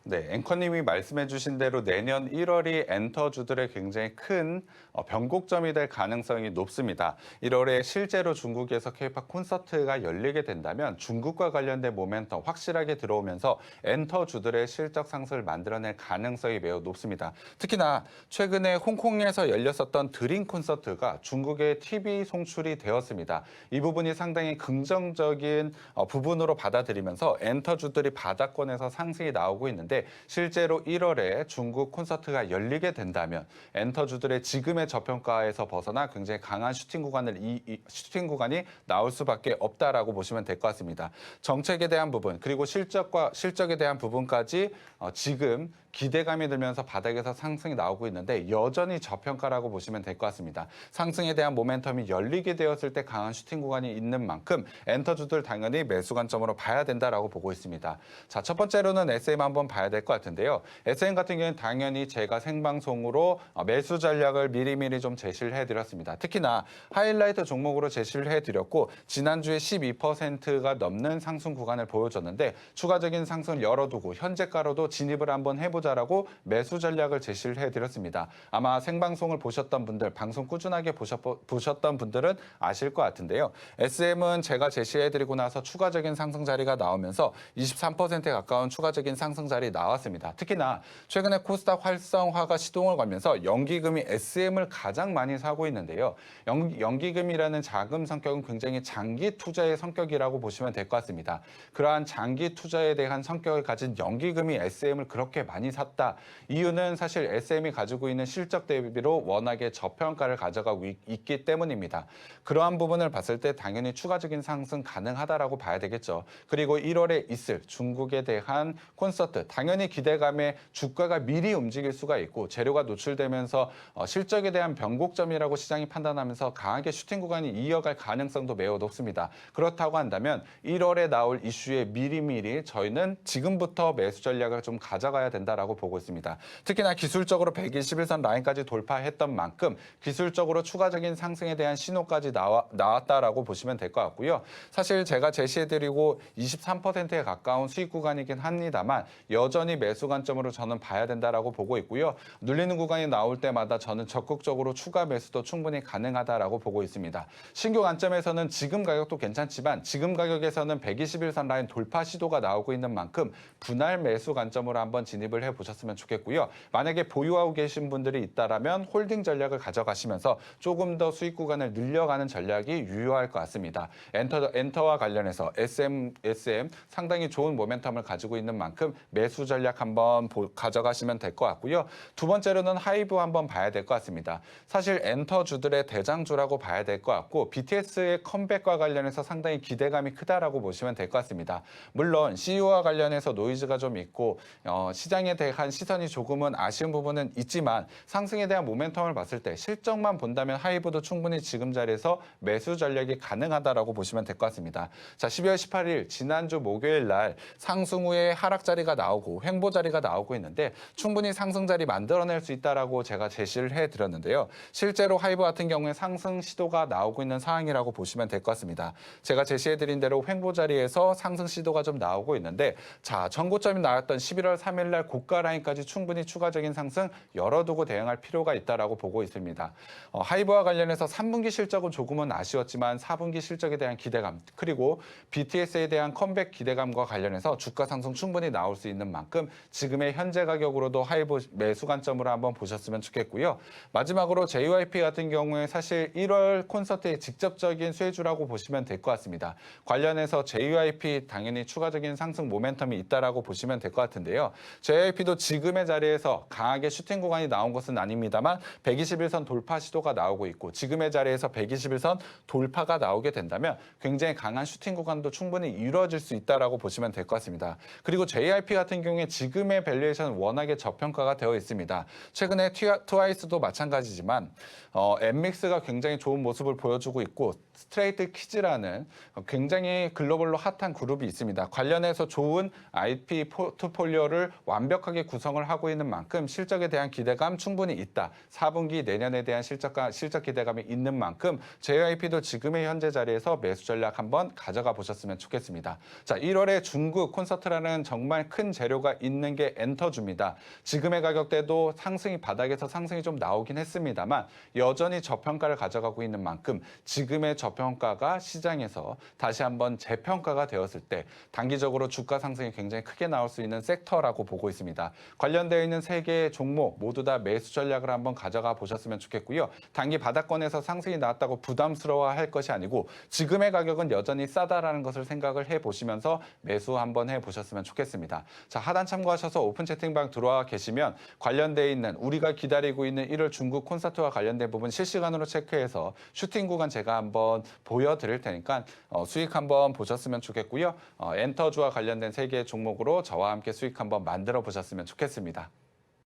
네, 앵커님이 말씀해 주신 대로 내년 1월이 엔터주들의 굉장히 큰 변곡점이 될 가능성이 높습니다. 1월에 실제로 중국에서 K-팝 콘서트가 열리게 된다면 중국과 관련된 모멘텀 확실하게 들어오면서 엔터주들의 실적 상승을 만들어낼 가능성이 매우 높습니다. 특히나 최근에 홍콩에서 열렸었던 드림 콘서트가 중국의 TV 송출이 되었습니다. 이 부분이 상당히 긍정적인 부분으로 받아들이면서 엔터주들이 바닥권에서 상승이 나오고 있는데 실제로 1월에 중국 콘서트가 열리게 된다면 엔터주들의 지금의 저평가에서 벗어나 굉장히 강한 슈팅 슈팅 구간이 나올 수밖에 없다라고 보시면 될 것 같습니다. 정책에 대한 부분 그리고 실적에 대한 부분까지 지금 기대감이 들면서 바닥에서 상승이 나오고 있는데 여전히 저평가라고 보시면 될 것 같습니다. 상승에 대한 모멘텀이 열리게 되었을 때 강한 슈팅 구간이 있는 만큼 엔터주들 당연히 매수 관점으로 봐야 된다라고 보고 있습니다. 자, 첫 번째로는 SM 한번 봐야 될 것 같은데요. SM 같은 경우는 당연히 제가 생방송으로 매수 전략을 미리미리 좀 제시를 해드렸습니다. 특히나 하이라이트 종목으로 제시를 해드렸고 지난주에 12%가 넘는 상승 구간을 보여줬는데 추가적인 상승을 열어두고 현재가로도 진입을 한번 해보자라고 매수 전략을 제시를 해드렸습니다. 아마 생방송을 보셨던 분들, 방송 꾸준하게 보셨던 분들은 아실 것 같은데요. SM은 제가 제시해드리고 나서 추가적인 상승 자리가 나오면서 23%에 가까운 추가적인 상승 자리 나왔습니다. 특히나 최근에 코스닥 활성화가 시동을 걸면서 연기금이 SM을 가장 많이 사고 있는데요. 연기금이라는 자금 성격은 굉장히 장기 투자의 성격이라고 보시면 될 것 같습니다. 그러한 장기 투자에 대한 성격을 가진 연기금이 SM을 그렇게 많이 샀다. 이유는 사실 SM이 가지고 있는 실적 대비로 워낙에 저평가를 가져가고 있기 때문입니다. 그러한 부분을 봤을 때 당연히 추가적인 상승 가능하다라고 봐야 되겠죠. 그리고 1월에 있을 중국에 대한 콘서트, 당연히 기대감에 주가가 미리 움직일 수가 있고 재료가 노출되면서 실적에 대한 변곡점이라고 시장이 판단하면서 강하게 슈팅 구간이 이어갈 가능성도 매우 높습니다. 그렇다고 한다면 1월에 나올 이슈에 미리미리 저희는 지금부터 매수 전략을 좀 가져가야 된다라고 보고 있습니다. 특히나 기술적으로 121선 라인까지 돌파했던 만큼 기술적으로 추가적인 상승에 대한 신호까지 나왔다라고 보시면 될 것 같고요. 사실 제가 제시해드리고 23%에 가까운 수익 구간이긴 합니다만 여전히 매수 관점으로 저는 봐야 된다라고 보고 있고요. 눌리는 구간이 나올 때마다 저는 적극적으로 추가 매수도 충분히 가능하다라고 보고 있습니다. 신규 관점에서는 지금 가격도 괜찮지만 지금 가격에서는 121선 라인 돌파 시도가 나오고 있는 만큼 분할 매수 관점으로 한번 진입을 해보셨으면 좋겠고요. 만약에 보유하고 계신 분들이 있다라면 홀딩 전략을 가져가시면서 조금 더 수익 구간을 늘려가는 전략이 유효할 것 같습니다. 엔터와 관련해서 SM 상당히 좋은 모멘텀을 가지고 있는 만큼 매수 전략 한번 가져가시면 될 것 같고요. 두 번째로는 하이브 한번 봐야 될 것 같습니다. 사실 엔터주들의 대장주라고 봐야 될 것 같고 BTS의 컴백과 관련해서 상당히 기대감이 크다라고 보시면 될 것 같습니다. 물론 CEO와 관련해서 노이즈가 좀 있고 시장에 대한 시선이 조금은 아쉬운 부분은 있지만 상승에 대한 모멘텀을 봤을 때 실적만 본다면 하이브도 충분히 지금 자리에서 매수 전략이 가능하다라고 보시면 될 것 같습니다. 자, 12월 18일 지난주 목요일 날 상승 후에 하락 자리가 나오고 횡보 자리가 나오고 있는데 충분히 상승 자리 만들어낼 수 있다라고 제가 제시를 해드렸는데요. 실제로 하이브 같은 경우에 상승 시도가 나오고 있는 상황이라고 보시면 될 것 같습니다. 제가 제시해드린 대로 횡보 자리에서 상승 시도가 좀 나오고 있는데 자, 전고점이 나왔던 11월 3일 날 고가 라인까지 충분히 추가적인 상승 열어두고 대응할 필요가 있다라고 보고 있습니다. 하이브와 관련해서 3분기 실적은 조금은 아쉬웠지만 4분기 실적에 대한 기대감 그리고 BTS에 대한 컴백 기대감과 관련해서 주가 상승 충분히 나올 수 있는 만큼 지금의 현재 가격으로도 하이브 매수 관점으로 한번 보셨으면 좋겠고요. 마지막으로 JYP 같은 경우에 사실 1월 콘서트의 직접적인 수혜주라고 보시면 될 것 같습니다. 관련해서 JYP 당연히 추가적인 상승 모멘텀이 있다라고 보시면 될 것 같은데요. JYP도 지금의 자리에서 강하게 슈팅 구간이 나온 것은 아닙니다만 121선 돌파 시도가 나오고 있고 지금의 자리에서 121선 돌파가 나오게 된다면 굉장히 강한 슈팅 구간도 충분히 이루어질 수 있다라고 보시면 될 것 같습니다. 그리고 JYP 같은 경우에 지금의 밸류에이션은 워낙에 저평가가 되어 있습니다. 최근에 트와이스도 마찬가지지만 엠믹스가 굉장히 좋은 모습을 보여주고 있고 스트레이트 키즈라는 굉장히 글로벌로 핫한 그룹이 있습니다. 관련해서 좋은 IP 포트폴리오를 완벽하게 구성을 하고 있는 만큼 실적에 대한 기대감 충분히 있다. 4분기 내년에 대한 실적 기대감이 있는 만큼 JYP도 지금의 현재 자리에서 매수 전략 한번 가져가 보셨으면 좋겠습니다. 자, 1월에 중국 콘서트라는 정말 큰 재료가 있는 게 엔터주입니다. 지금의 가격대도 바닥에서 상승이 좀 나오긴 했습니다만 여전히 저평가를 가져가고 있는 만큼 지금의 저평가가 시장에서 다시 한번 재평가가 되었을 때 단기적으로 주가 상승이 굉장히 크게 나올 수 있는 섹터라고 보고 있습니다. 관련되어 있는 3개의 종목 모두 다 매수 전략을 한번 가져가 보셨으면 좋겠고요. 단기 바닥권에서 상승이 나왔다고 부담스러워할 것이 아니고 지금의 가격은 여전히 싸다라는 것을 생각을 해보시면서 매수 한번 해보셨으면 좋겠습니다. 자, 하단 참고하셔서 오픈 채팅방 들어와 계시면 관련되어 있는 우리가 기다리고 있는 1월 중국 콘서트와 관련된 부분 실시간으로 체크해서 슈팅 구간 제가 한번 보여드릴 테니까 수익 한번 보셨으면 좋겠고요. 엔터주와 관련된 3개의 종목으로 저와 함께 수익 한번 만들어 보셨으면 좋겠습니다.